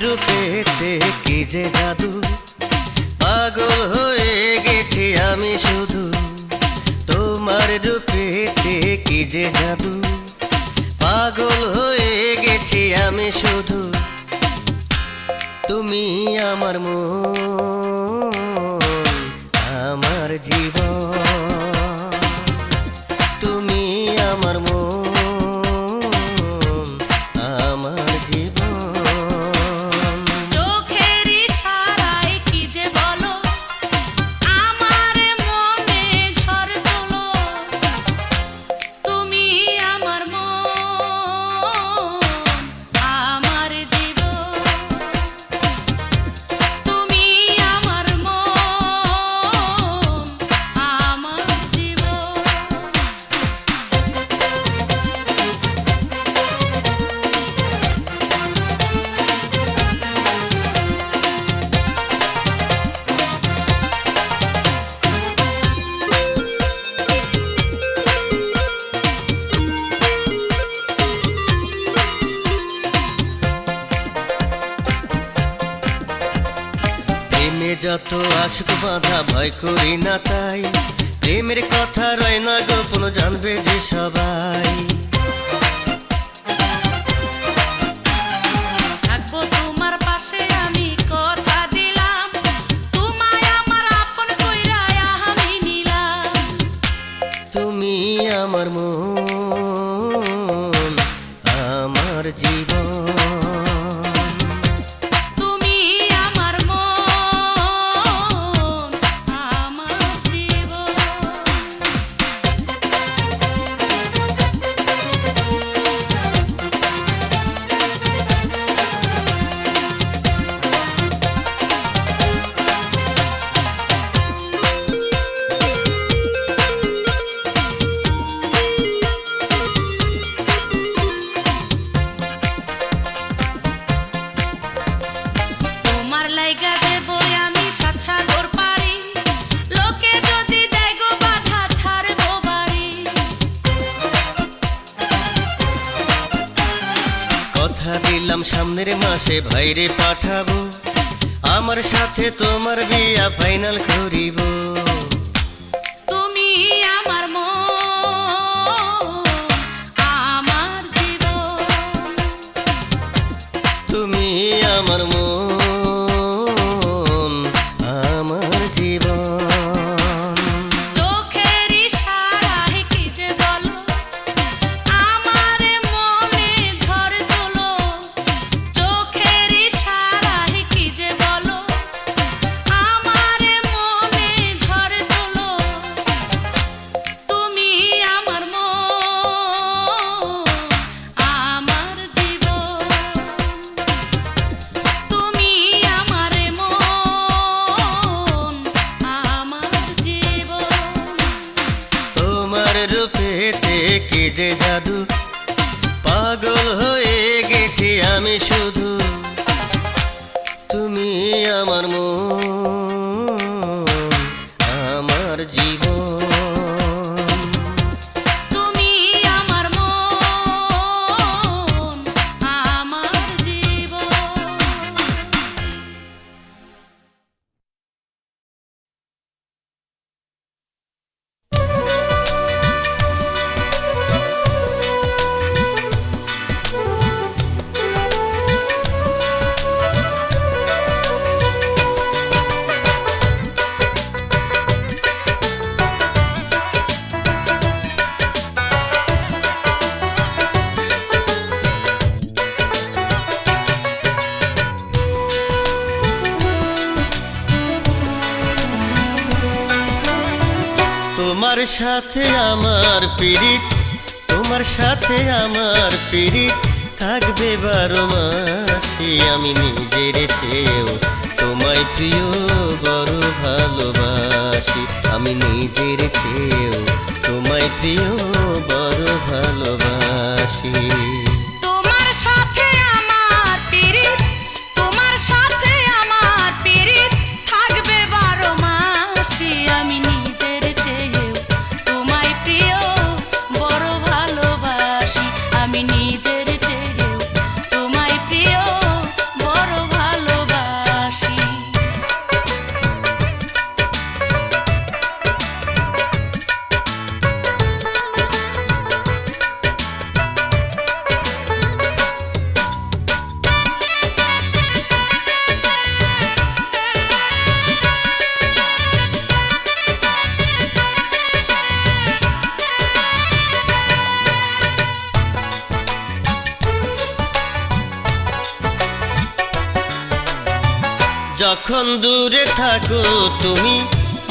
রূপেতে কি যে জাদু, পাগল হয়ে গেছি আমি শুধু। তোমার রূপেতে কি যে জাদু, পাগল হয়ে গেছি আমি শুধু। তুমি আমার মন, আমার জীবন, তুমি আমার মন, আমার জীবন। চোখের ইশারায় কি যে বলো, আমার মনে ঝড় তোলো। তুমি আমার মন, আমার জীবন, তুমি আমার মন, আমার জীবন। প্রেমে যত আশুক বাঁধা, ভয় করি না তাই। প্রেমের কথা রয় না গোপন, জানবে যে সবাই। থাকবো তোমার পাশে আমি কথা দিলাম, তোমায় আমার আপন কইরা আমি নিলাম। তুমি আমার মন, আমার জীবন, তুমি আমার মন, আমার জীবন। তোমার লাইগা দেব আমি সাত সাগর পারি, লোকে যদি দেয় গো বাধা ছাড়বো বাড়ি। কথা দিলাম সামনের মাসে ভাইরে পাঠাবো, আমার সাথে তোমার বিয়া ফাইনাল করিব। তুমি আমার মন, আমার জীবন, তুমি আমার মন, আমার জীবন। চোখের ইশারায় কি যে বলো, আমার মনে ঝড় তোলো। চোখের ইশারায় কি যে বলো, আমার মনে ঝড় তোলো। তুমি আমার মন, আমার জীবন, তুমি আমার মন, আমার জীবন। তোমার রূপেতে কি যে জাদু, পাগল হয়ে গেছি আমি শুধু। তুমি আমার মন, আমার জীবন, তুমি আমার মন, আমার জীবন। তোমার সাথে আমার পিরিত, তোমার সাথে আমার পিরিত থাকবে 12 মাসে। আমি নিজের চেয়েও তোমায় প্রিয় বড় ভালোবাসি। আমি নিজের চেয়েও তোমায় প্রিয় বড় ভালোবাসি। তোমার সাথে আমার পিরিত, তোমার সাথে আমার পিরিত থাকবে 12 মাসে। আমি নিজের চেয়েও তোমায় প্রিয় বড় ভালোবাসি। আমি নিজের চেয়েও তোমায় প্রিয় বড় যখন দূরে থাকো তুমি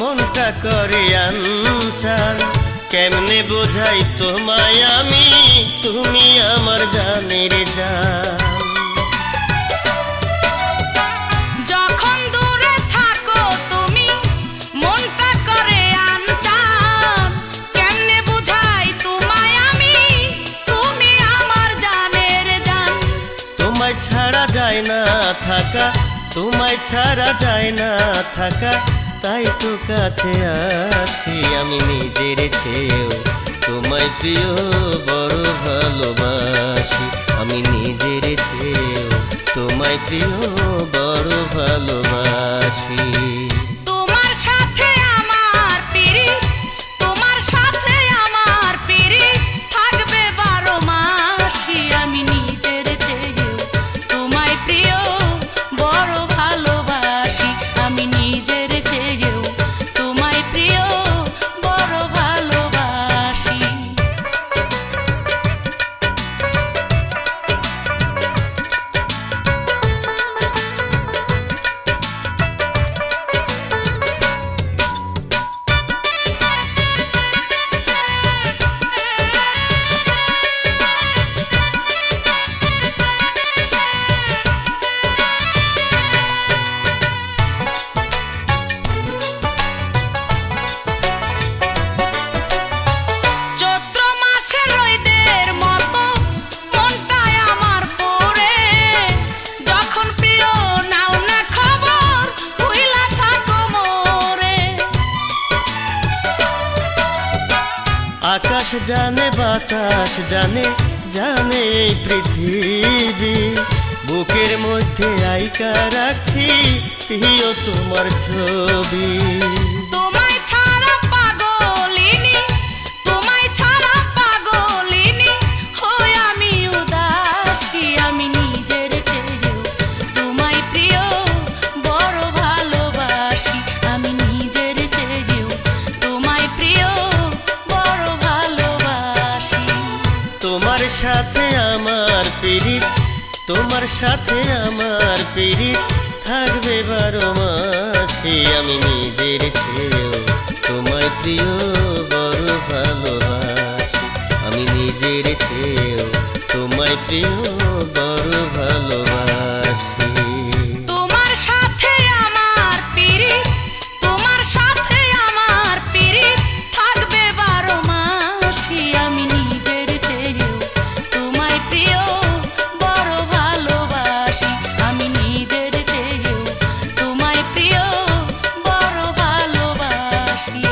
মনটা করে আনচান, কেমনে বোঝাই তোমায় আমি, তুমি আমার জানের জান। যখন দূরে থাকো তুমি মনটা করে আনচান, কেমনে বুঝাই তোমায় আমি, তুমি আমার জানের জান। তোমায় ছাড়া যায় না থাকা, তোমায় ছাড়া যায় না থাকা, তাই তো কাছে আসি আমি নিজের চেয়েও তোমায় প্রিয় বড় ভালোবাসি, আমি নিজের চেয়েও তোমায় প্রিয় বড় ভালোবাসি। তোমার সাথে আমার পিরিত, তোমার সাথে আমার পিরিত থাকবে 12 মাসই, আমি নিজের চেয়েও তোমায় প্রিয় বড় ভালোবাসি, আমি নিজের চেয়েও তোমায় প্রিয় বড় ভালোবাসি। চৈত্র মাসের রোদের মতো মনটায় আমার পড়ে, যখন প্রিয় নাও না খবর ভুইলা থাকো মোরে। আকাশ জানে বাতাস জানে, জানে এই পৃথিবী, বুকের মধ্যে আইকা রাখছি প্রিয় তোমার ছবি। তোমায় ছাড়া পাগলিনী, তোমায় ছাড়া পাগলিনী হই আমি উদাসী, আমি নিজের চেয়েও তোমায় প্রিয় বড় ভালোবাসি, আমি নিজের চেয়েও তোমায় প্রিয় বড় ভালোবাসি। তোমার সাথে আমার পিরিত, তোমার সাথে আমার পিরিত থাকবে 12 মাসই, আমি নিজের চেয়েও তোমায় প্রিয় বড় ভালোবাসি, আমি নিজের চেয়েও তোমায় প্রিয় বড় ভালোবাসি। তোমার সাথে আমার পিরিত, তোমার সাথে আমার পিরিত থাকবে 12 মাসই, আমি নিজের চেয়েও তোমায় প্রিয় বড় ভালোবাসি, আমি নিজের চেয়েও তোমায় প্রিয় বড় ভালোবাসি।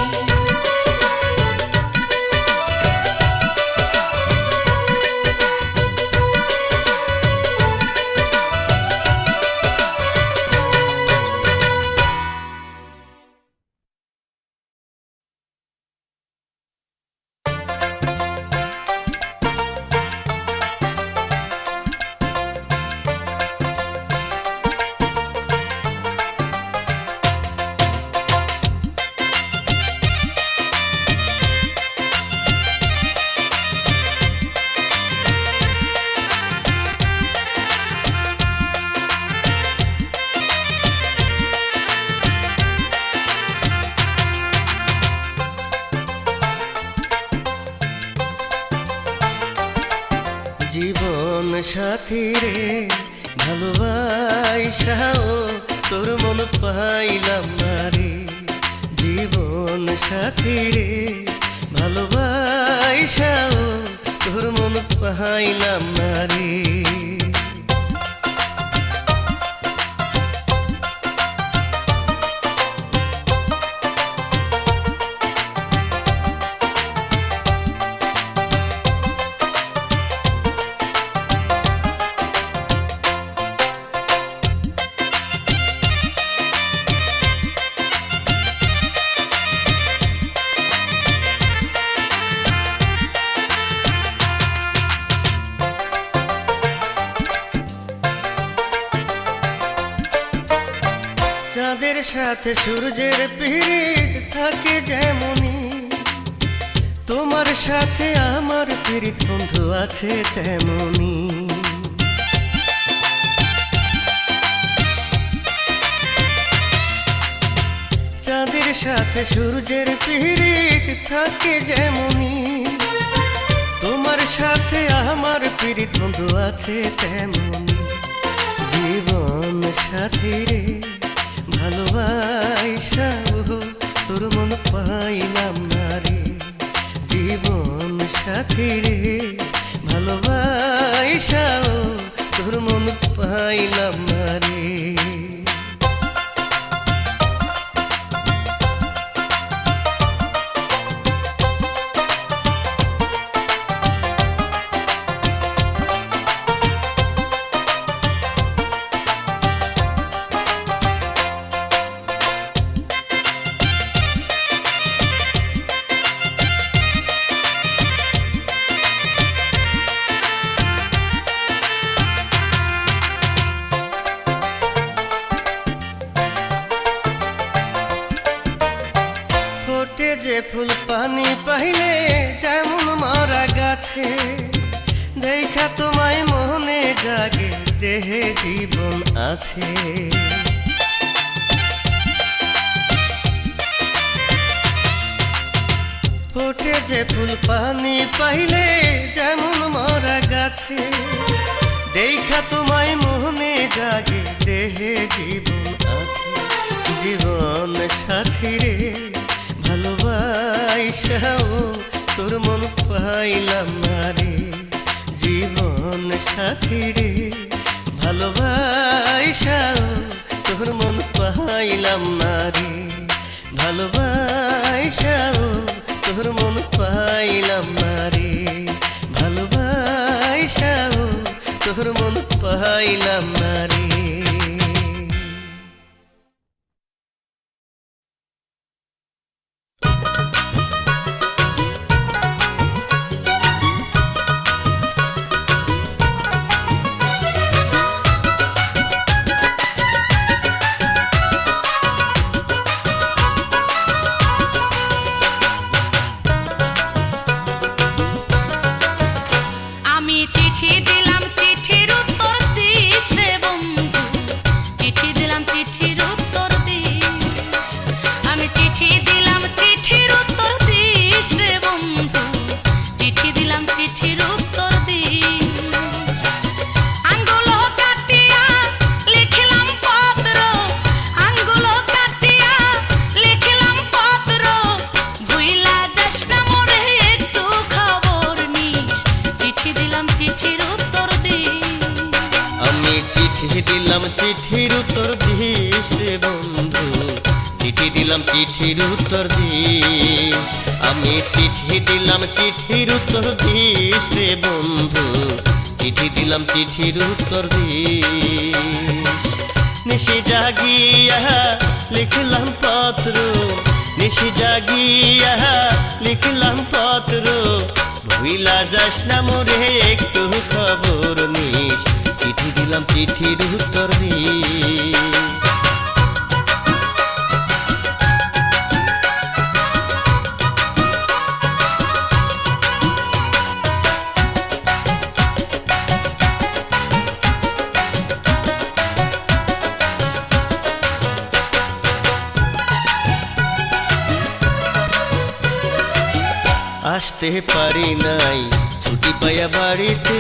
জীবন সাথী রে ভালোবাসাও তোর মন পাইলাম না রে, জীবন সাথী রে ভালোবাসাও তোর মন পাইলাম না রে। চাঁদের সাথে সূর্যের পীড়িত থাকে যেমনি, তোমার সাথে আমার পীড়িত বন্ধু আছে তেমনি। সাথে সূর্যের পীড়িত থাকে যেমনি, তোমার সাথে আমার পীড়িত বন্ধু আছে তেমনি। জীবন সাথী রে ভালোবাসা তোর মন পাইলাম না রে, জীবন সাথী রে ভালোবাসা তোর মন পাইলাম না রে। ফোটে যে ফুল পানি পাইলে যেমন মারা গাছে, দেখা তোমায় মনে জাগে দেহে জীবন আছে। ফোটে যে ফুল পানি পাইলে যেমন মারা গাছে, দেখা তোমায় মনে জাগে দেহে জীবন আছে। জীবন সাথী রে ভালোবাসাও তোর মন পাইলাম না রে, জীবন সাথী রে ভালোবাসাও তোর মন পাইলাম না রে, ভালোবাসাও তোর মন পাইলাম না রে, ভালোবাসাও তোর মন পাইলাম না রে। আমি চিঠি দিলাম চিঠির উত্তর দিস রে বন্ধু, চিঠি দিলাম চিঠির উত্তর দিস। আমি চিঠি দিলাম চিঠির উত্তর দিস রে বন্ধু, চিঠি দিলাম চিঠির উত্তর দিস। আঙ্গুল কাটিয়া লিখলাম পত্র, আঙ্গুল কাটিয়া লিখলাম পত্র, ভুইলা যাস না মোরে একটু খবর নিস, চিঠি দিলাম চিঠির উত্তর দিস। আমি চিঠি দিলাম চিঠির উত্তর দিস রে বন্ধু, চিঠি দিলাম চিঠির উত্তর দিস। আমি চিঠি দিলাম চিঠির উত্তর দিস রে বন্ধু, চিঠি দিলাম চিঠির উত্তর দিস। নিশি জাগিয়া লিখলাম পত্র, নিশি জাগিয়া লিখলাম পত্র, ভুইলা যাস না মোরে একটু খবর নিস, চিঠি দিলাম চিঠির উত্তর দিস। আসতে পারি নাই ছুটি পাইয়া বাড়িতে,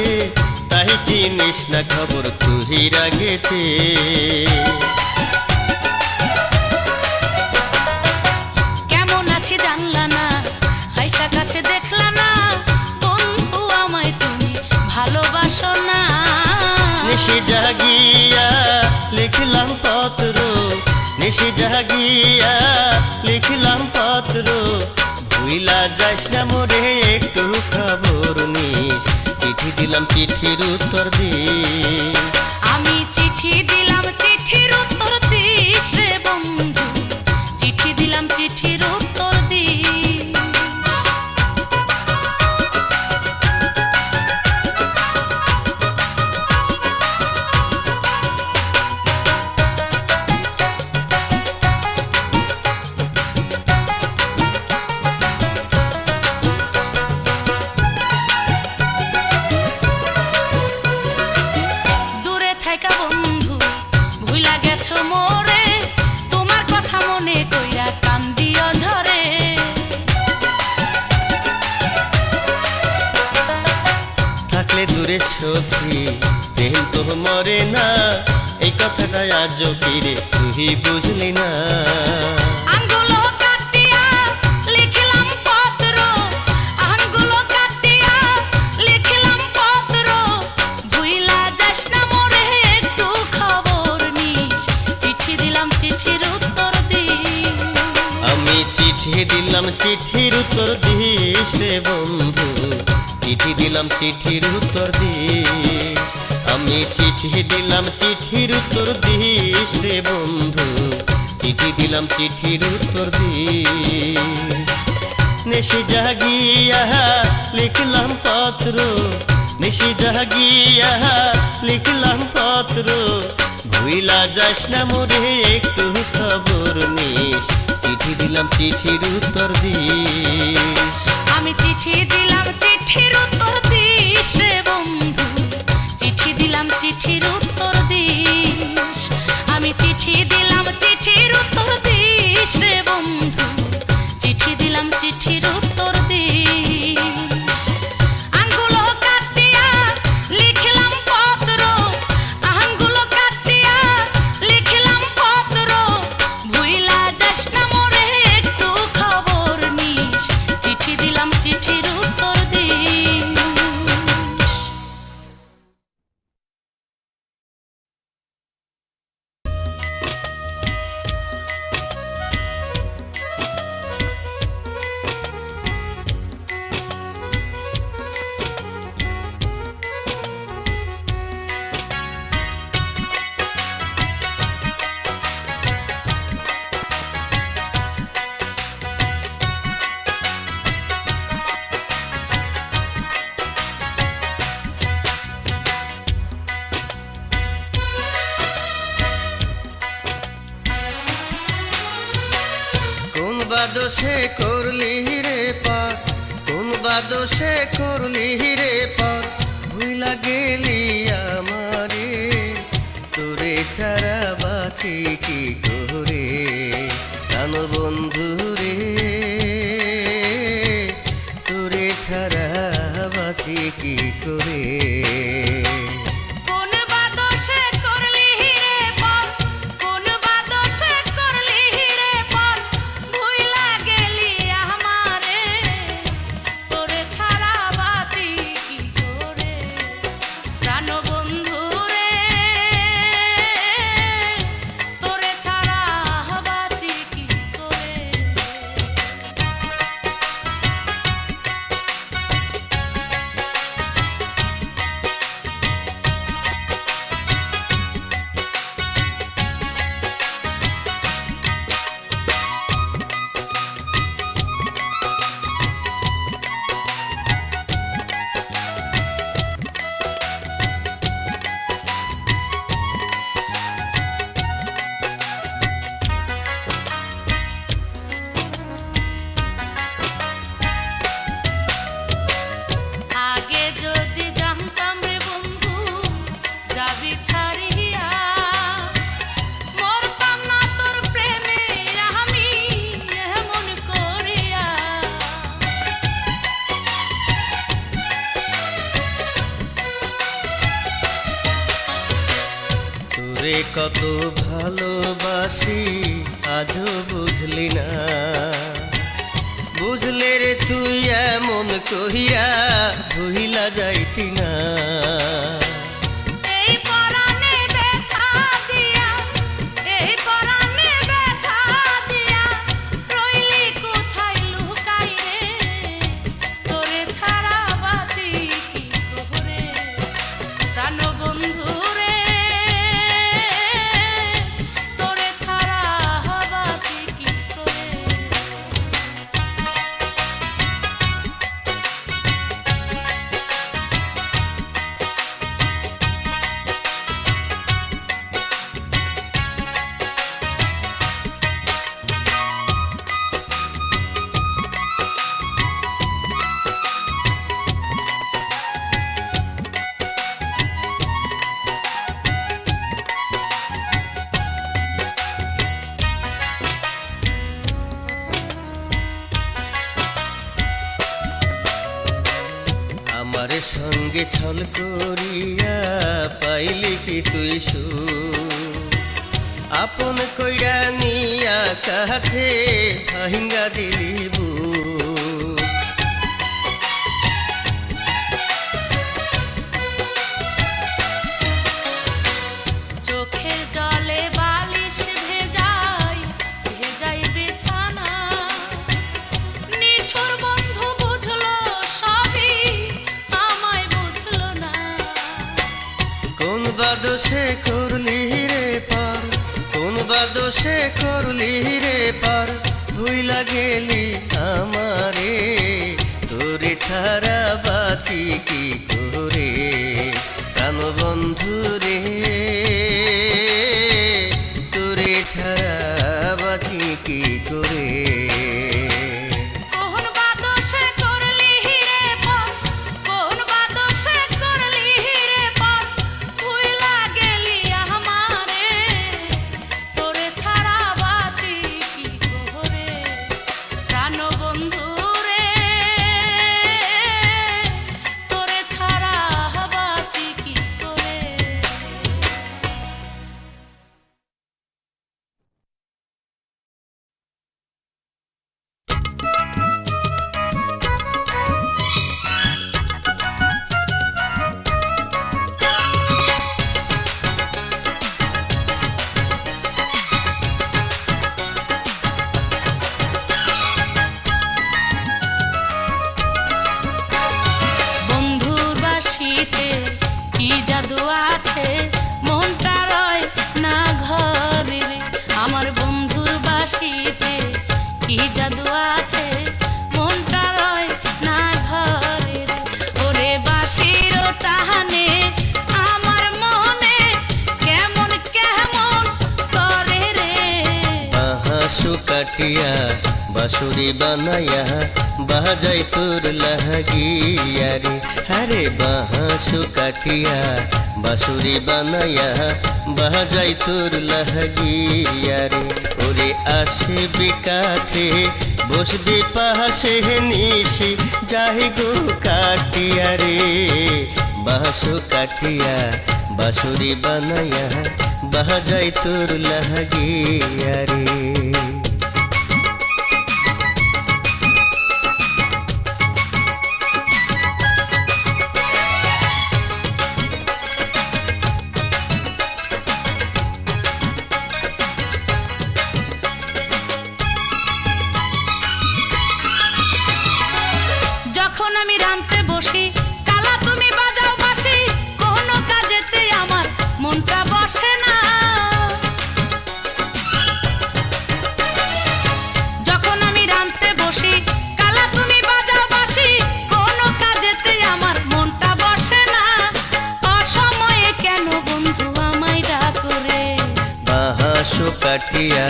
তাই চিনিস না খবর তুই রাগেতে। কেমন আছি জানলা না, হাইসা কাছে দেখলা না, বন্ধু আমায় তুমি ভালোবাসো না। নিশি জাগিয়া লিখলাম পত্র, নিশি জাগিয়া লিখলাম পত্র, ভুইলা যাস না মোরে একটু খবর নিস, চিঠি দিলাম চিঠির উত্তর দিস। আমি চিঠি দিলাম চিঠির উত্তর দিস রে বন্ধু, চিঠি দিলাম চিঠির উত্তর দিস। সখী প্রেম তো মরে না, এই কথাটা আজও কি রে তুই বুঝলি না। আঙ্গুলো কাটিয়া লিখলাম পত্র, আঙ্গুলো কাটিয়া লিখলাম পত্র, ভুইলা যাস না মোরে একটু খবর নিস, চিঠি দিলাম চিঠির উত্তর দিস। আমি চিঠি দিলাম চিঠির উত্তর দিস রে বন্ধু, চিঠি দিলাম চিঠির উত্তর দিস। আমি চিঠি দিলাম চিঠির উত্তর দিস রে বন্ধু, চিঠি দিলাম চিঠির উত্তর দিস। নিশি জাগিয়া লিখলাম পত্র, নিশি জাগিয়া লিখলাম পত্র, ভুইলা যাস না মোরে একটু খবর নিস, চিঠি দিলাম চিঠির উত্তর দিস। আমি চিঠি দিলাম চিঠির উত্তর দিস রে বন্ধু, চিঠি দিলাম চিঠির উত্তর দিস। আমি চিঠি দিলাম চিঠির উত্তর দিস রে বন্ধু, চিঠি দিলাম চিঠির উত্তর দিস। আঙ্গুলো কাটিয়া লিখলাম পত্র, আঙ্গুলো কাটিয়া লিখলাম পত্র, ভুইলা যাস না মোরে একটু খবর নিস, চিঠি দিলাম চিঠির উত্তর দিস। কোন বাদোষে করলি রে পার, কোন বাদোষে করলি রে পার, ভুইলা গেলি আমারে, তোরে ছাড়া বাঁচি কি করে প্রাণ বন্ধু রে, তোরে ছাড়া বাঁচি কি করে। কোন বাদশে করলি রে পর, কোন বাদশে করলি রে পর, ভুইলা গেলি আমারে, তোরে ছাড়া বাঁচি কি করে প্রাণ বন্ধু রে, তোরে ছাড়া বাঁচি কি করে। আগে যদি জানতাম রে বন্ধু যাবি ছাড়িয়া, মরতাম না তোর প্রেমে আমি এমন করিয়া। তোরে কত ভালোবাসি আজও বুঝলি না, বুঝলে রে তুই এমন কহিয়া ভুইলা যাইতি না। এই পরাণে ব্যথা দিয়া, এই পরাণে ব্যথা দিয়া, রইলি কোথায় লুকাই রে, তোরে ছাড়া বাঁচি কি করে প্রাণ বন্ধু রে, তোরে ছাড়া বাঁচি কি করে। সঙ্গে ছল করিয়া পাইলি কি তুই আপন কইরা নিয়া কাছে ভাঙ্গা দিলি বুক। চোখের জলে বালিশ ভেজাই ভেজাই বিছানা, নিঠুর বন্ধু বুঝলো সবই, আমায় বুঝলো না। কোন বাদোষে করলি রে পার, কোন বাদোষে করলি রে পার, ভুইলা গেলি আমারে, তোরে ছাড়া বাঁচি কি করে প্রাণ বন্ধু রে, তোরে ছাড়া বাঁচি কি করে। কোন বাদোষে করলি রে পার, কোন বাদোষে করলি রে পার, ভুইলা গেলি আমারে, তোরে ছাড়া বাঁচি কি করে প্রাণ বন্ধু রে, তোরে ছাড়া বাঁচি কি করে। বন্ধুর বাঁশিতে কি জাদু আছে, মনটা রয় না ঘরে রে। আমার বন্ধুর বাঁশিতে কি জাদু আছে, মনটা রয় না ঘরে রে। ওরে বাঁশির টানে আমার মনে কেমন কেমন করে রে। বাঁশু কাটিয়া বাঁশুরি বানাইয়া বাজাই তোর লাহাগিয়া রে, হরে বাঁশু কাটিয়া বাঁশুরি বানাইয়া বাজাই তোর লাহাগিয়া রে। ওরে আসবি কাছে বসবি পাশে নিশি যাই গো কাটিয়া রে, বাঁশু কাটিয়া বাঁশুরি বানাইয়া বাজাই তোর লাহাগিয়া রে। যখন আমি রাঁধতে বসি কালা তুমি বাজাও বাঁশি, কোনো কাজেতে আমার মনটা বসে না। যখন আমি রাঁধতে বসি কালা তুমি বাজাও বাঁশি, কোনো কাজেতে আমার মনটা বসে না। অসময়ে কেন বন্ধু আমায় ডাকো রে। বাঁশু কাটিয়া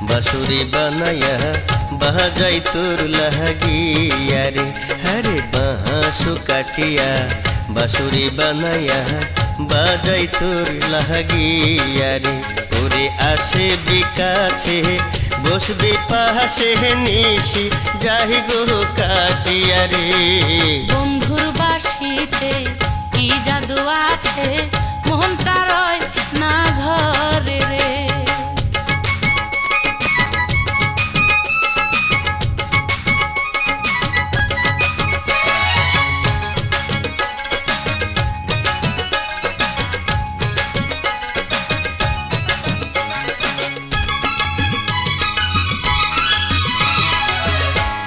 বাঁশুরি বানাইয়া বাজাই তোর লাহাগিয়া রে, হরে বাঁশু কাটিয়া বাঁশুরি বানাইয়া বাজাই তোর লাহাগিয়া রে। ওরে আসবি কাছে বসবি পাশে নিশি যাই গো কাটিয়া রে। বন্ধুর বাঁশিতে কি জাদু আছে, মনটা রয় না ঘরে রে।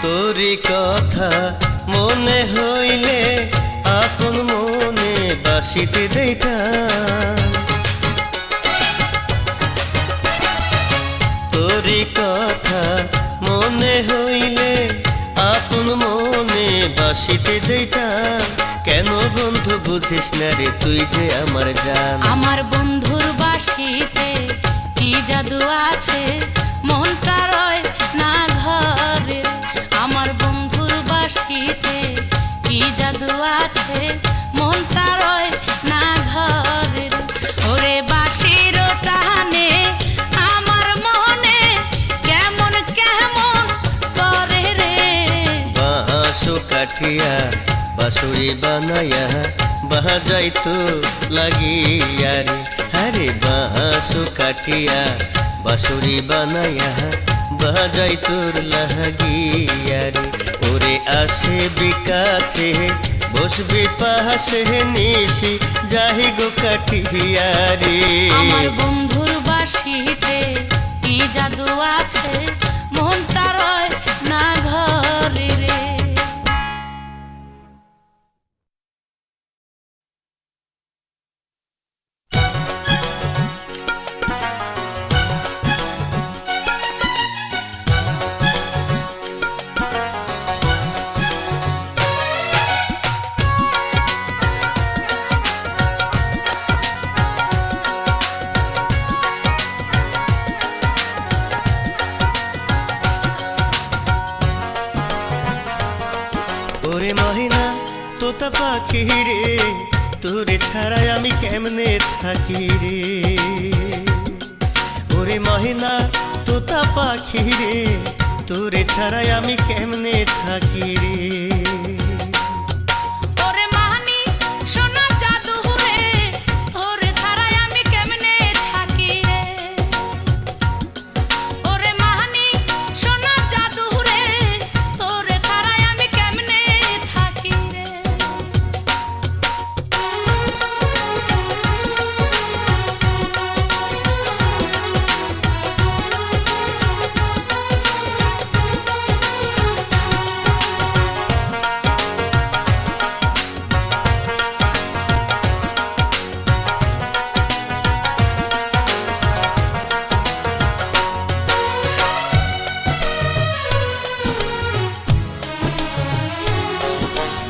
তোরি কথা মনে হইলে আপন মনে বাসিতে দেই টান, তোরি কথা মনে হইলে আপন মনে বাসিতে দেই টান। কেন বন্ধু বুঝিস না রে তুই যে আমার জান। আমার বন্ধুর বাঁশিতে কি জাদু আছে, মনটা রয় না ঘরে। আমার বন্ধুর বাঁশিতে কি জাদু আছে, মনটা রয় না ঘরে। ওরে বাঁশির টানে আমার মনে কেমন কেমন করে রে। বাঁশু কাটিয়া বাঁশুরি বানাইয়া বাজাই তো লাগিয়া রে আরে বাঁশো কাটিয়া বাঁশুরি বানাইয়া বাজাই তোর লাগিয়া রে ওরে আসে বিকাছে বসবে পাশে নিশি যাহি গো কাটিয়া রে আমার বন্ধুর বাঁশিতে কি জাদু আছে মনটা রয় না ঘরে রে। ওরে মহিনা তোতা পাখি রে তোরে ছাড়াই আমি কেমনে থাকি রে ওরে মহিনা তোতা পাখি রে তোরে ছাড়াই আমি কেমনে থাকি রে ওরে মাহানি সোনা জাদু রে তোরে ছাড়াই আমি কেমনে থাকি রে ওরে মাহানি সোনা জাদু রে তোরে ছাড়াই আমি কেমনে থাকি রে।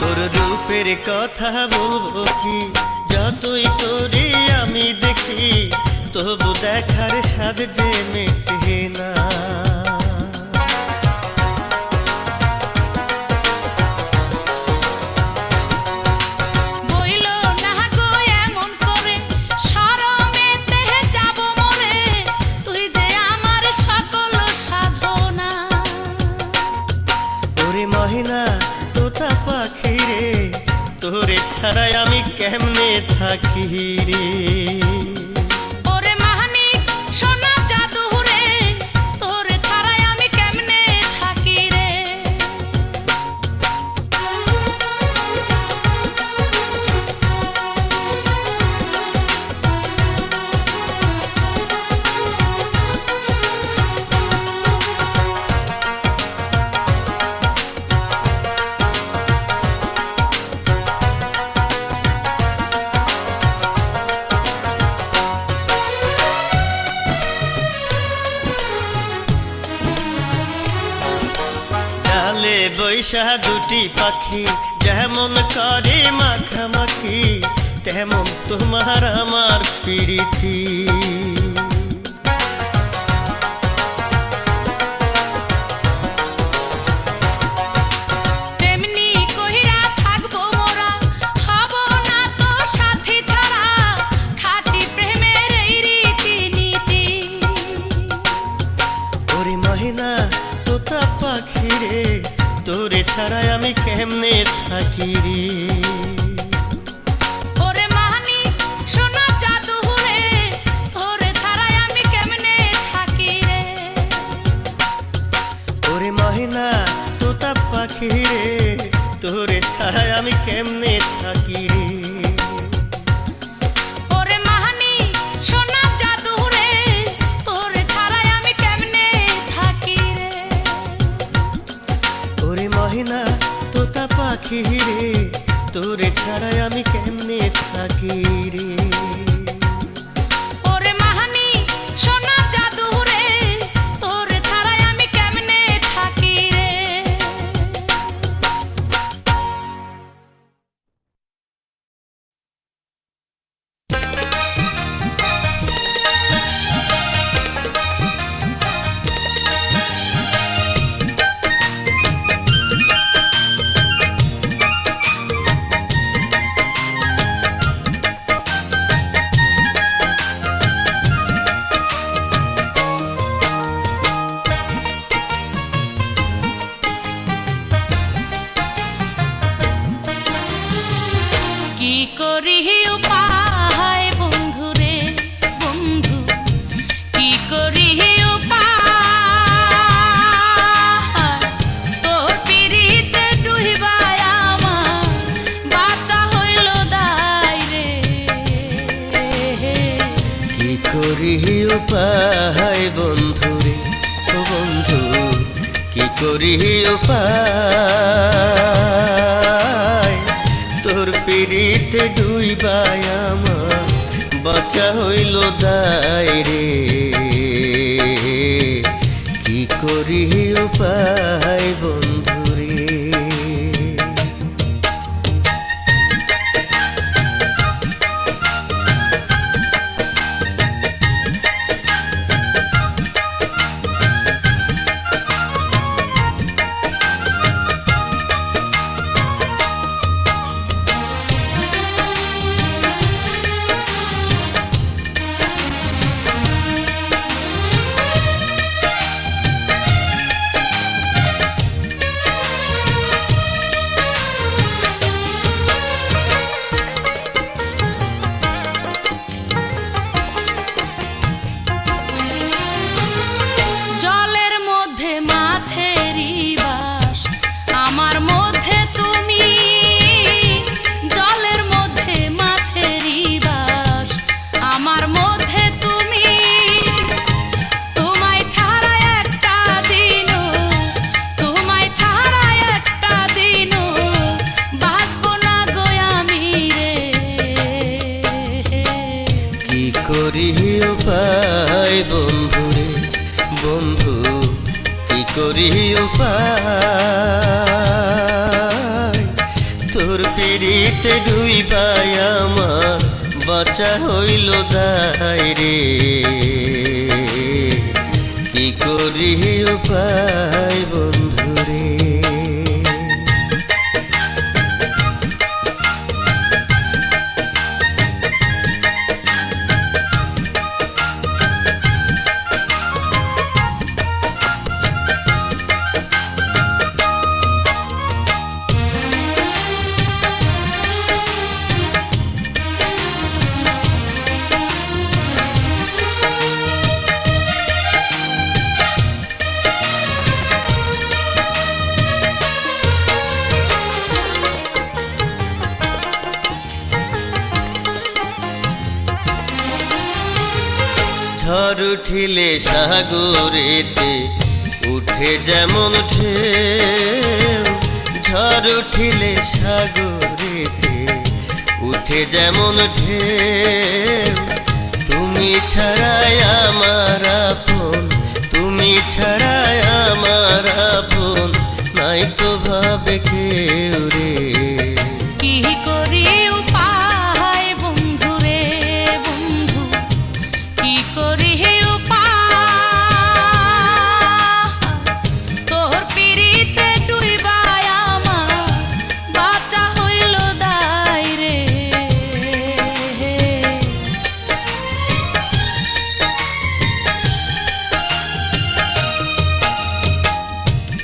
তোর রূপের কথা বলবো কি যতই তোরে আমি দেখি তবু দেখার স্বাদ যে মেটে না বইলো না গো এমন করে শরমেতে যাব মরে তুই যে আমার সকল সাধনা। ওরে মহিনা তোতা পাখি রে তোরে ছাড়াই আমি কেমনে থাকি রে ওরে মাহানি সোনা জাদু রে তোরে ছাড়াই আমি কেমনে থাকি রে। ডালে বৈশা দুটি পাখি যেমন করে মাখামাখি তেমন তোমার আমার প্রীতি তেমনি কহিরা থাকবো মোরা হব না তো সাথী ছাড়া খাঁটি প্রেমের এই রীতি নীতি। ওরে মহিনা তোতা পাখি রে তোরে ছাড়াই আমি কেমনে থাকি রে ওরে মাহানি সোনা জাদু রে তোরে ছাড়াই আমি কেমনে থাকি রে। ওরে মহিনা তোতা পাখি রে তোরে ছাড়াই আমি কেমনে থাকি রে ওরে মাহানি সোনা জাদু রে তোরে ছাড়াই আমি কেমনে থাকি রে। ওরে মহিনা তোতা পাখি রে তোরে ছাড়াই আমি কেমনে থাকি রে ওরে মাহানি সোনা জাদু রে তোরে ছাড়াই আমি কেমনে থাকি রে। করি উপায় তোর পিড়িতে ডুইবাই আমার বাঁচা হইল দায় রে কি করি উপায় বন্ধুরে জলের মধ্যে মাছেরই বাস আমার মধ্যে তুমি জলের মধ্যে মাছেরই বাস আমার মধ্যে তুমি তোমায় ছাড়া একটা দিনও তোমায় ছাড়া একটা দিনও বাঁচবো না গো আমি রে কি করি উপায় বন্ধুরে বন্ধু কি করি উপায় তোর পিড়িতে ডুইবাই আমার বাঁচা হইল দায় রে কি করি উপায় বন্ধুরে ঝড় উঠিলে সাগরেতে উঠে যেমন ঢেউ ঝড় উঠিলে সাগরেতে উঠে যেমন ঢেউ তুমি ছাড়াই আমার আপন তুমি ছাড়াই আমার আপন নাই তো ভাবে কেউ রে কি করি উপায় বন্ধু রে বন্ধু কি করি উপায় তোর পিড়িতে ডুইবাই আমার বাঁচা হইল দায় রে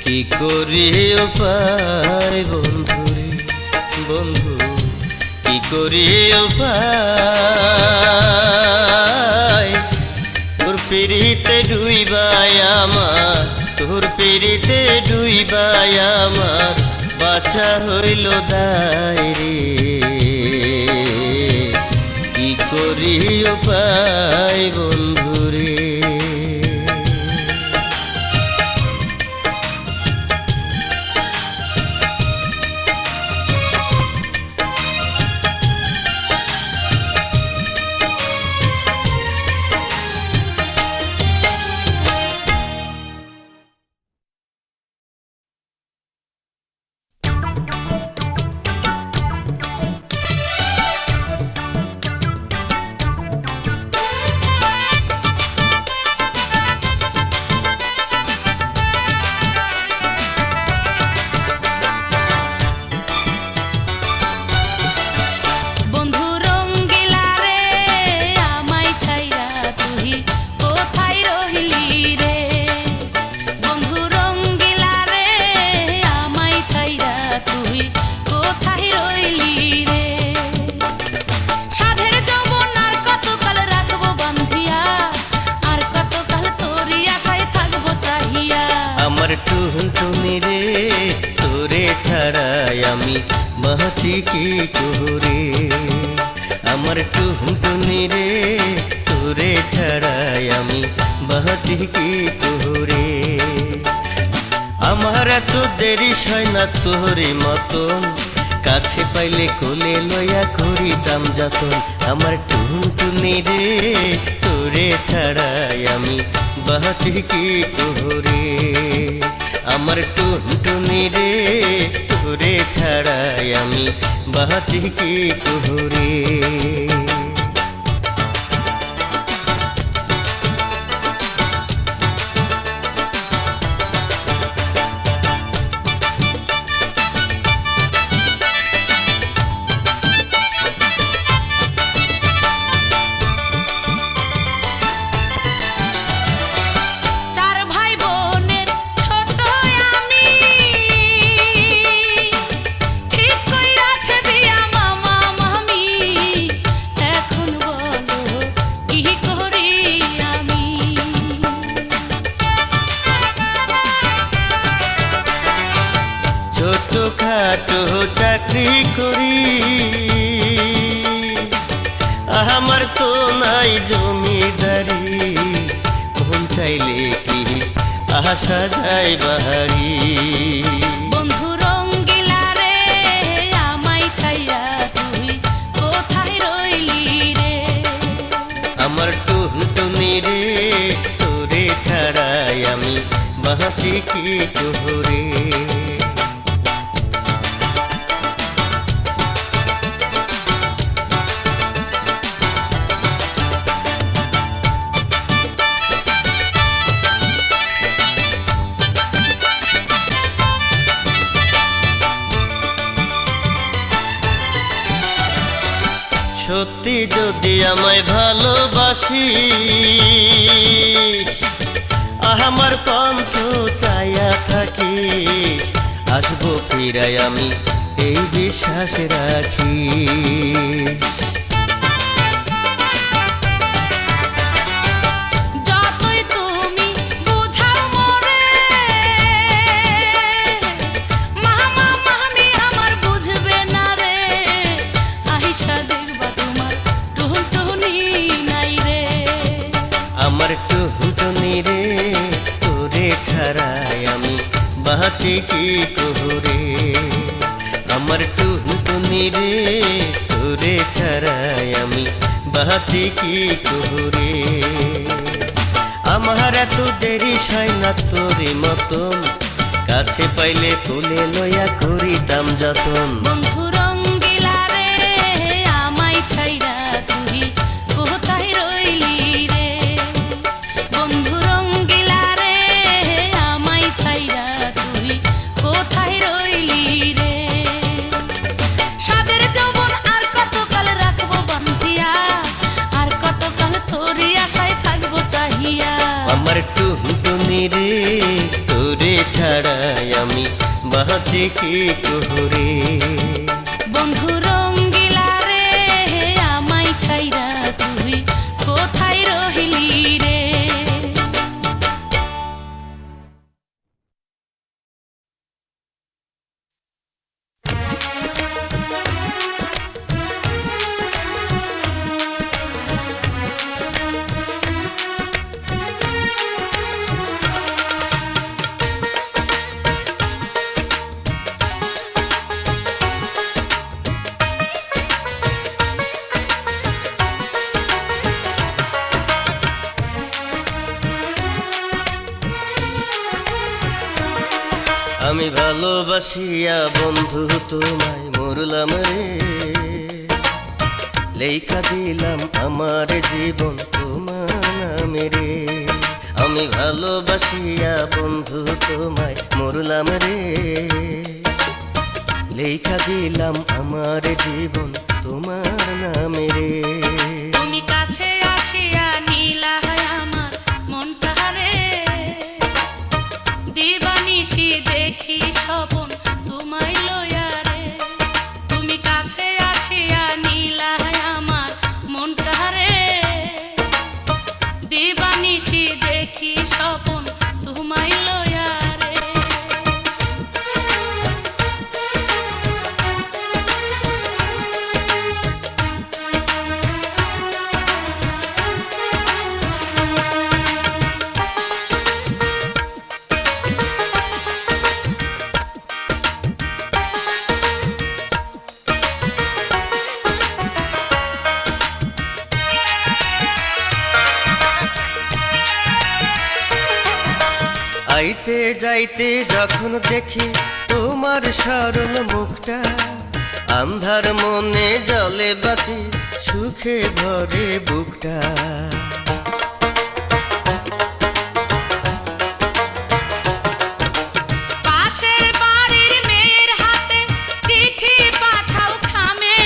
কি করি উপায় বন্ধুরে বন্ধু কি করি উপায় তোর পিড়িতে ডুইবাই আমার তোর পিড়িতে ডুইবাই আমার বাঁচা হইল দায় রে কি করি উপায় বন্ধুরে বাঁচি কি করে আমার টুনটুনি রে, তোরে ছাড়াই আমি বাঁচি কি করে। আমার এত দেরি হয় না তোরে মতন, কাছে পাইলে কোলে লইয়া করিতাম যতন। আমার টুনটুনি রে তোরে ছাড়াই আমি বাঁচি কি করে, আমার টুনটুনি রে তোরে ছাড়াই আমি বাঁচি কি করে। চার ভাই বোনের ছোট আমি, ঠিক কইরাছে বিয়া মামা মামি। এখন বলো কি করি আমি। ছোট খাটো চাকরি করি, আমার তো নাই জমিদারি, মন চাইলে কি আসা যায় বাড়ি। বন্ধু রঙ্গিলা রে আমায় ছাইয়া তুই কোথায় রইলি রে। আমার টুনটুনি রে তোরে ছাড়াই আমি বাঁচি কি করে। সত্যি যদি আমায় ভালোবাসিস, আমার পন্থ চাইয়া থাকিস, আসবো ফিরাই আমি এই বিশ্বাস রাখিস। যতই তুমি বুঝাও মোরে, মামা মামি আমার বুঝবে না রে। আইসা দেখবা তোমার টুনটুনি নাই রে। আমার টুনটুনি রে তোরে ছাড়াই আমি বাঁচি কি করে, আমার টুনটুনি রে তোরে ছাড়াই আমি বাঁচি কি করে। আমার এত দেরি হয় না তোরে মতন, কাছে পাইলে কোলে লইয়া করিতাম যতন। বন্ধু রঙ্গিলা রে আমায় ছাইরা তুই কোথায় রইলি রে। বন্ধু রঙ্গিলা রে আমায় ছাইরা তুই কোথায় রইলি রে। সাদের যৌবন আর কতকাল রাখবো বান্ধিয়া, আর কতকাল তোরই আশায় থাকবো চাহিয়া। আমার টুনটুনি রে তোরে ছাড়াই আমি বাঁচি কি করে। বন্ধু রঙ্গিলা রে আমায় ছাইরা তুই কোথায় রহিলি রে। আমি ভালোবাসিয়া বন্ধু তোমায় মরলাম রে, লেখা দিলাম আমার জীবন তোমার নামে রে। আমি ভালোবাসিয়া বন্ধু তোমায় মরলাম রে, লেখা দিলাম আমার জীবন তোমার নামে রে। তুমি কাছে আসিয়া নীলা আমার মনটা রে, দিবানিশি দেখি স্বপন তোমায় লয়া রে। তুমি কাছে আসিয়া নীলা আমার মনটা রে, দিবানিশি দেখি স্বপন তোমায় লয়া রে। যাইতে যখন দেখি তোমার সরল মুখটা, আন্ধার মনে জলে বাতি, সুখে ভরে বুকটা। পাশের বাড়ির মেয়ের হাতে চিঠি পাঠাও খামে,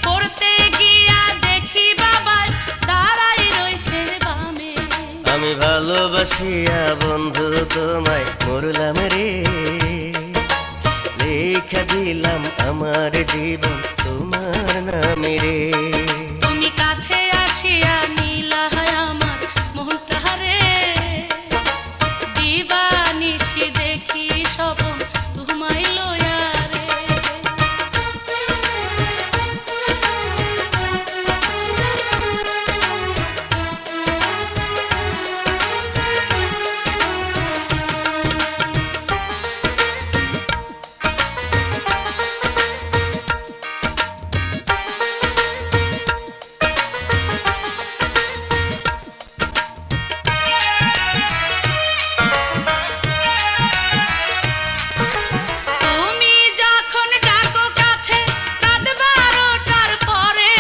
পড়তে গিয়া দেখি বাবার দাঁড়াই রইছে বামে। আমি ভালোবাসিয়া বন্ধু তোমায় মরলাম রে, লেখা দিলাম আমার জীবন তোমার নামে রে। তুমি কাছে আসিয়া নীলা আমার মনটা রে, দিবানিশি দেখি স্বপন তোমায় লয়া রে। তুমি যখন ডাকো কাছে রাত 12টার পরে,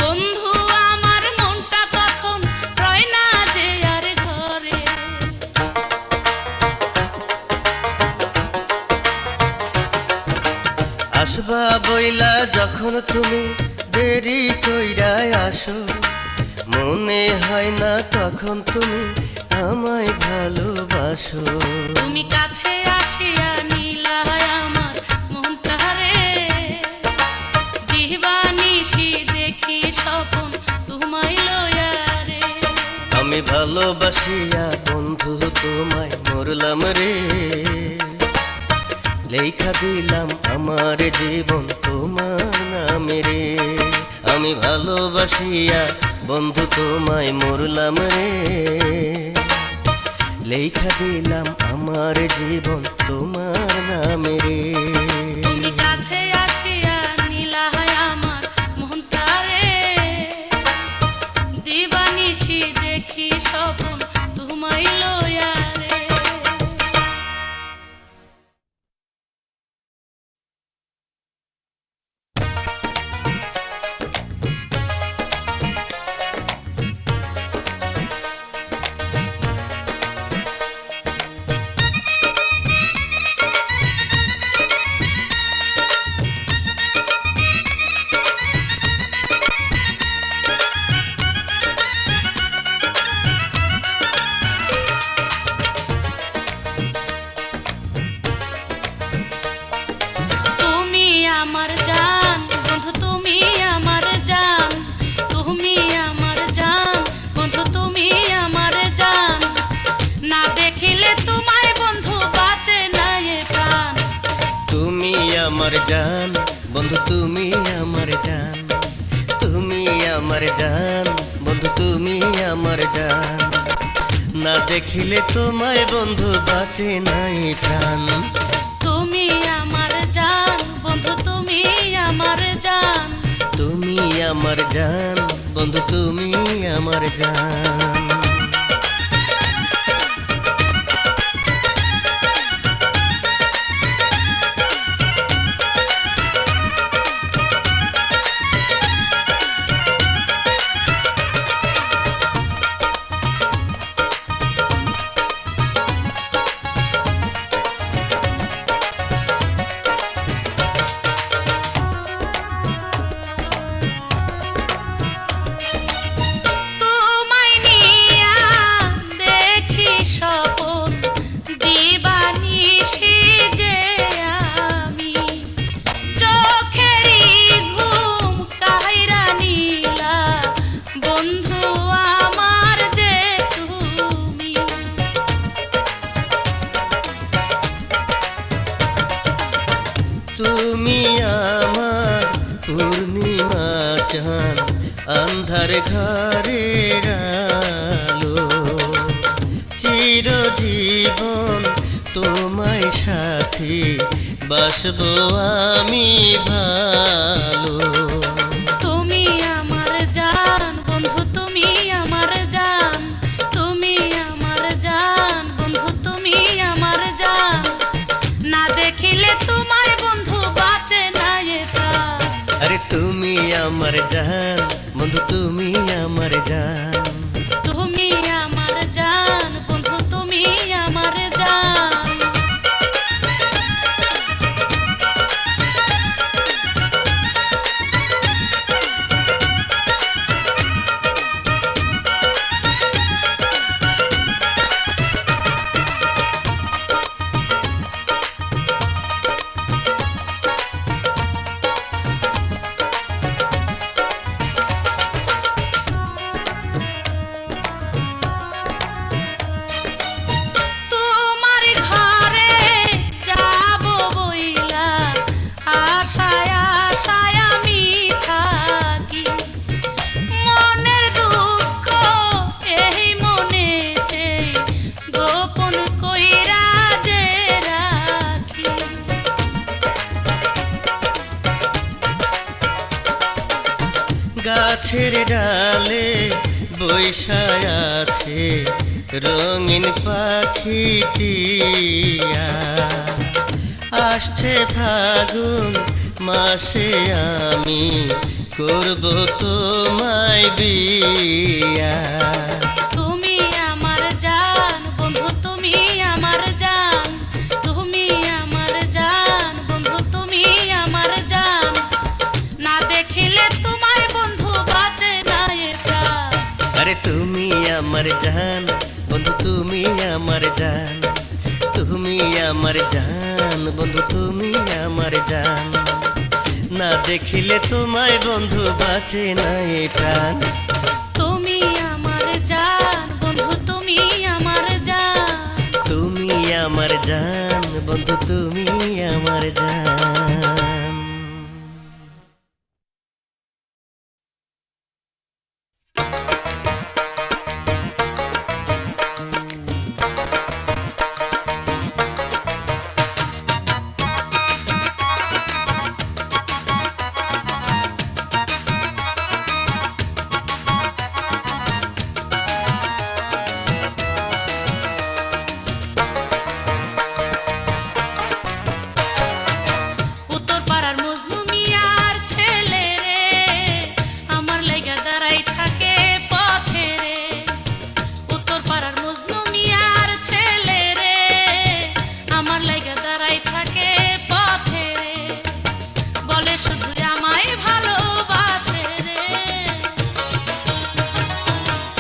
বন্ধু আমার মনটা তখন রয় না যে আর ঘরে। আসবা বইলা যখন তুমি দেরি কইরায় আসো, মনে হয় না তখন তুমি আমায় ভালোবাসো। তুমি কাছে আসিয়া নীলা আমার মনটা রে, দিবানিশি দেখি স্বপন তোমায় লয়া রে। আমি ভালোবাসিয়া বন্ধু তোমায় মরলাম রে, লেখা দিলাম আমার জীবন তোমার নামে রে। আমি ভালোবাসিয়া বন্ধু তোমায় মরলাম রে, লেখা দিলাম আমার জীবন তোমার নামে রে। তুমি কাছে আসিয়া নীলা আমার মনটা রে, দিবানিশি দেখি স্বপন তোমায় লয়া রে। তুমি আমার জান বন্ধু, তুমি আমার জান, তুমি আমার জান বন্ধু, তুমি আমার জান। না দেখিলে তোমায় বন্ধু বাঁচে না এ প্রাণ। তুমি আমার জান বন্ধু, তুমি আমার জান, তুমি আমার জান বন্ধু, তুমি আমার জান। না দেখিলে তোমায় বন্ধু বাঁচে নাই প্রাণ। তুমি আমার জান বন্ধু, তুমি আমার জান। তুমি আমার জান বন্ধু, তুমি আমার জান। তোমায় নিয়া দেখি স্বপন, দিবানিশি যে আমি। চোখেরই ঘুম কাহিরা নীলা বন্ধু আমার যে তুমি। তুমি আমার পূর্ণিমা চাঁদ, আন্ধার ঘরের আলো, চিরজীবন তোমায় সাথী বাসবো আমি ভালো। তুমি আমার জান বন্ধু, তুমি আমার জান, তুমি আমার জান বন্ধু, তুমি আমার আমার জান, বন্ধু তুমি আমার জান। তুমি আমার জান বন্ধু, তুমি আমার জান। তোমার ঘরে যাব বইলা, আশায় আশায় আমি থাকি। মনের দুঃখ এই মনেতে গোপন কইরা যে রাখি। গাছের ডালে বৈশায় আছে রঙিন পাখিটিয়া, আসছে ফাগুন মাসে আমি করব তোমায় বিয়া। তুমি আমার জান বন্ধু, তুমি আমার জান। তুমি আমার জান বন্ধু, তুমি আমার জান। না দেখিলে তোমায় বন্ধু বাজে না এ প্রাণ। আরে তুমি আমার জান, বন্ধু তুমি আমার জান। তুমি আমার জান, বন্ধু তুমি আমার জান। না দেখিলে তোমায় বন্ধু বাঁচে না এ প্রাণ। তুমি আমার জান বন্ধু, তুমি আমার জান। তুমি আমার জান, বন্ধু তুমি আমার জান। উত্তর পাড়ার মজনু মিয়ার ছেলে রে, আমার লাইগা দাঁড়াই থাকে পথে রে। উত্তর পাড়ার মজনু মিয়ার ছেলে রে, আমার লাইগা দাঁড়াই থাকে পথে রে। বলে শুধু আমায় ভালোবাসে রে।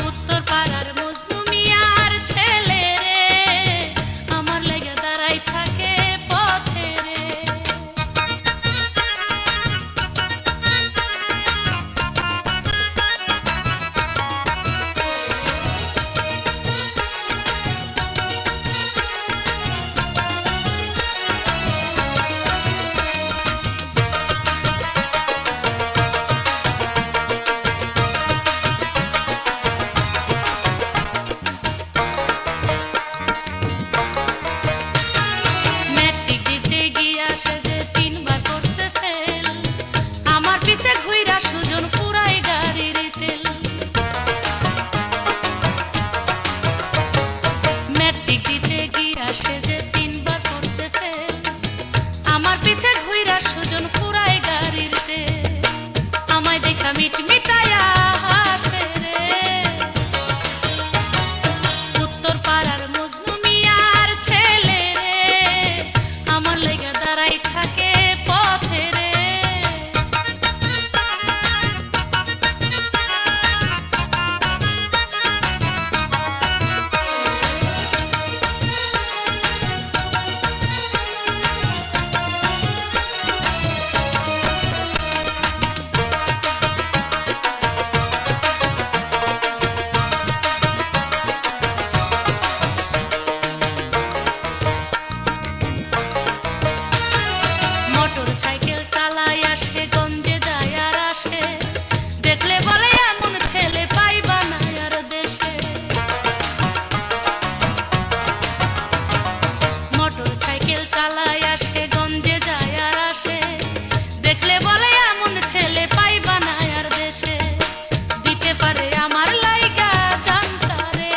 উত্তর পাড়ার মজনু মিয়ার ছেলে রে, আমার লাইগা দাঁড়াই থাকে পথে রে। ম্যাট্রিক দিতে গিয়া সে যে 3 বার করছে ফেল, আমার পিছে ঘুইরা সুজন পুরাই গাড়ির তেল। ম্যাট্রিক দিতে গিয়া সে যে 3 বার করছে ফেল, আমার পিছে ঘুইরা সুজন পুরাই গাড়ির তেল। আমায় দেখা মিটমিটায়া হাসে রে। উত্তর পাড়ার মজনু মিয়ার ছেলে রে, আমার লাইগা দাঁড়াই থাকে পথে রে। মোটর সাইকেল চালায় আসে, গঞ্জে যায় আর আসে। দেখলে বলে এমন ছেলে পাইবা না আর দেশে। মোটর সাইকেল চালায় আসে, গঞ্জে যায় আর আসে। দেখলে বলে এমন ছেলে পাইবা না আর দেশে। দিতে পারে আমার লাইগা জানতা রে।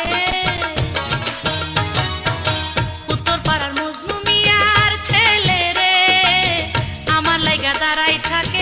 উত্তর পাড়ার মজনু মিয়ার ছেলে রে, আমার লাইগা দাঁড়াই থাকে